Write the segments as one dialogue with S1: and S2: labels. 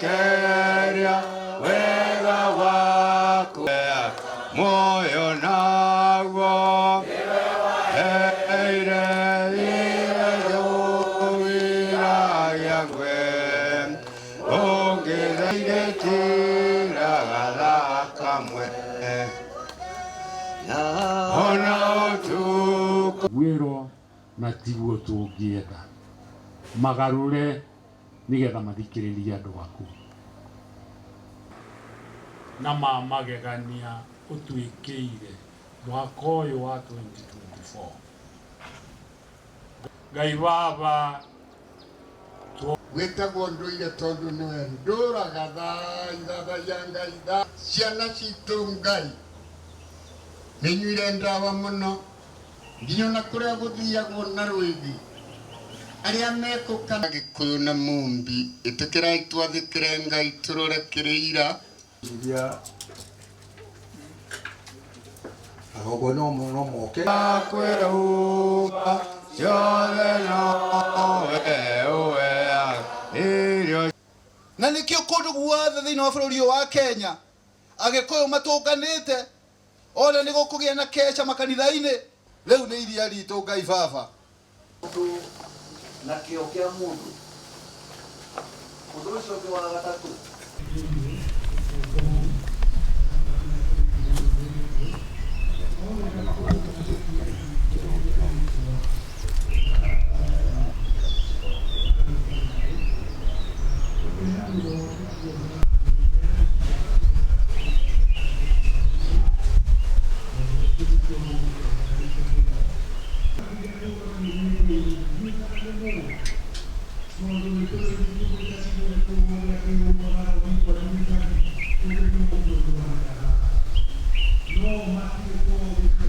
S1: Keria wega waku moyo naguo eire ira gwe ongereire tiraga kamwe ona utuku
S2: wiro na tiguo tungienda magarure nigetha mathikiririe andu aku na magegania utwikiire mwaka uyu wa 2024 Ngai baba
S3: wetagwo nduire tondu niwe nduraga tha Ngai ciana citu Ngai ninyuire ndawa muno nginya na kuria guthiagwo na rwigi aria mekukana Gikuyu na Mumbi itikirai twathikire Ngai turorekereira
S4: iria ahogo no moke
S1: akweruba yole no
S5: na nikio kundu guothe thiini wa bururi wa Kenya Agikuyu matunganite ona ni gukugia na kecha makanitha-ini riu ni iria ritu Ngai baba
S4: na kio kia mundu ucio ke wa gatatu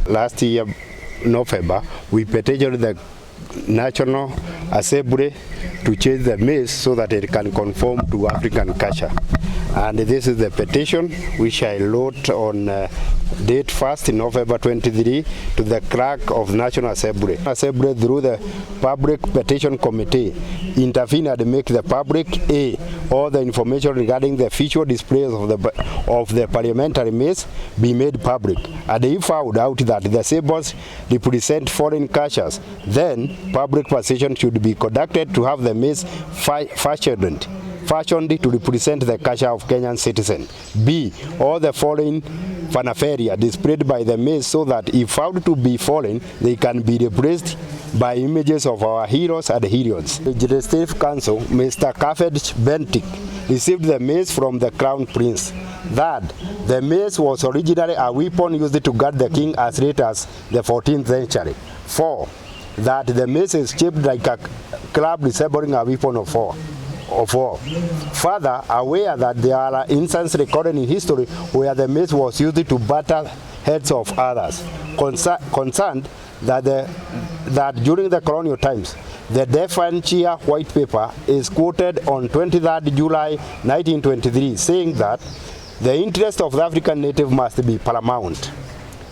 S3: Last year, November, we petitioned the National Assembly to change the mace so that it can conform to African culture. And this is the petition which I wrote on date 1st November 23 to the clerk of National Assembly. Assembly through the Public Petition Committee intervene and make the public all the information regarding the visual displays of the Parliamentary Mace be made public. And if found out that the symbols represent foreign cultures, then public position should be conducted to have the mace fashioned to represent the culture of Kenyan citizens. B. All the foreign fanfaria displayed by the mace so that if found to be foreign, they can be replaced by images of our heroes and heroines. The Legislative Council, Mr. Kafed Bentik, received the mace from the Crown Prince. That the mace was originally a weapon used to guard the king as late as the 14th century. 4. That the mace is shaped like a club resembling a weapon of war. Further, aware that there are instances recorded in history where the mace was used to batter heads of others. Concerned that during the colonial times, the Defensia White Paper is quoted on 23rd July 1923, saying that the interest of the African native must be paramount.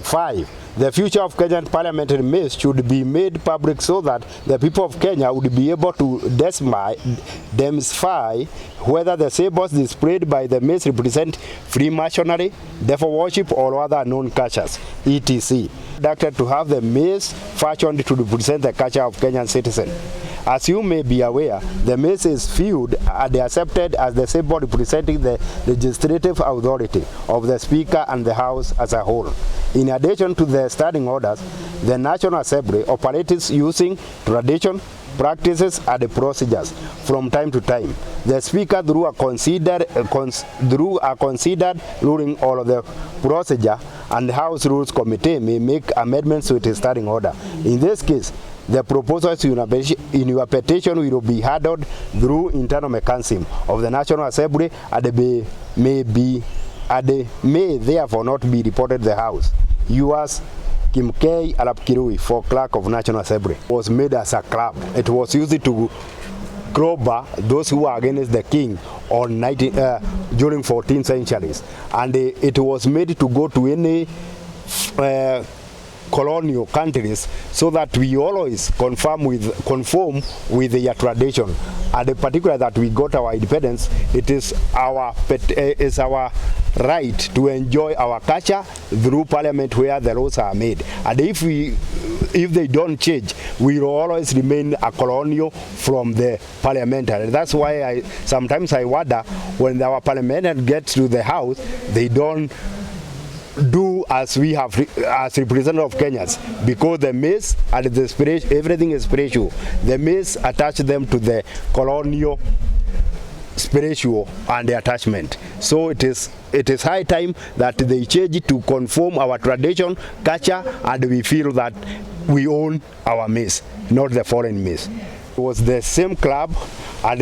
S3: 5. The future of Kenyan Parliamentary Mace should be made public so that the people of Kenya would be able to demystify whether the symbols displayed by the mace represent Freemasonry, devil worship, or other known cultures, etc. Conducted to have the mace fashioned to represent the culture of Kenyan citizens. As you may be aware, the mace is viewed and accepted as the symbol representing the legislative authority of the Speaker and the House as a whole. In addition to the standing orders, the National Assembly operates using tradition, practices, and procedures from time to time. The Speaker, through a considered ruling all of the procedure, and the House Rules Committee may make amendments to its standing order. In this case, the proposals in your petition will be handled through internal mechanism of the National Assembly and may therefore not be reported to the House. Yours, Kimengere Waititu, for Clerk of National Assembly, was made as a club. It was used to clobber those who were against the king on during 14th centuries, and it was made to go to any colonial countries, so that we always conform with their tradition. And in particular that we got our independence, it is our right to enjoy our culture through parliament where the laws are made. And if they don't change, we will always remain a colonial from the parliamentary. That's why sometimes I wonder, when our parliamentarians get to the house, they don't do as we have as representatives of Kenyans, because the Mace and the spirit, everything is spiritual. The Mace attach them to the colonial spiritual and the attachment. So it is high time that they change it to conform our tradition, culture, and we feel that we own our Mace, not the foreign Mace. It was the same club, and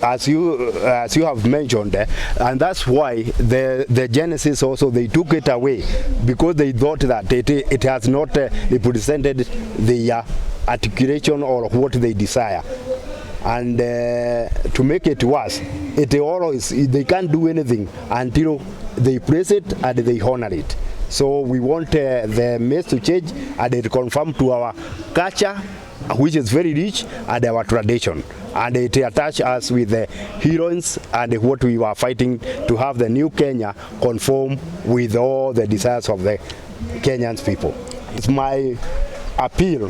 S3: as you have mentioned, and that's why the Genesis also, they took it away, because they thought that it has not represented the articulation or what they desire. And to make it worse, they can't do anything until they praise it and they honor it. So we want the Mace to change and it conform to our culture, which is very rich, and our tradition. And it attach us with the heroines and what we were fighting to have the new Kenya conform with all the desires of the Kenyan people. It's my appeal,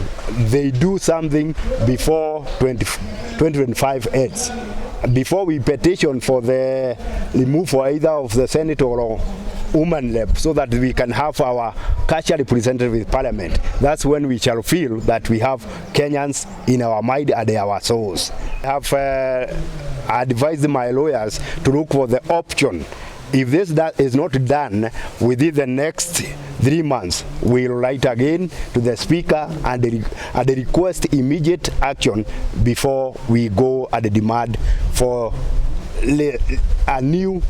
S3: they do something before 2025 ends. Before we petition for the removal either of the Senate or woman rep, so that we can have our culture represented with parliament. That's when we shall feel that we have Kenyans in our mind and our souls. I have advised my lawyers to look for the option. If this is not done within the next 3 months, we'll write again to the Speaker and request immediate action before we go and demand for a new,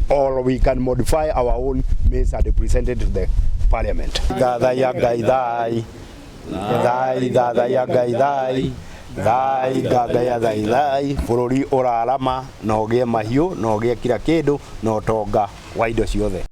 S3: or we can modify our own Mace and present it to the Parliament. Bũrũri ũrarama na ũgĩe mahiũ na ũgĩe kila kĩndũ na ũtonga wa indo ciothe.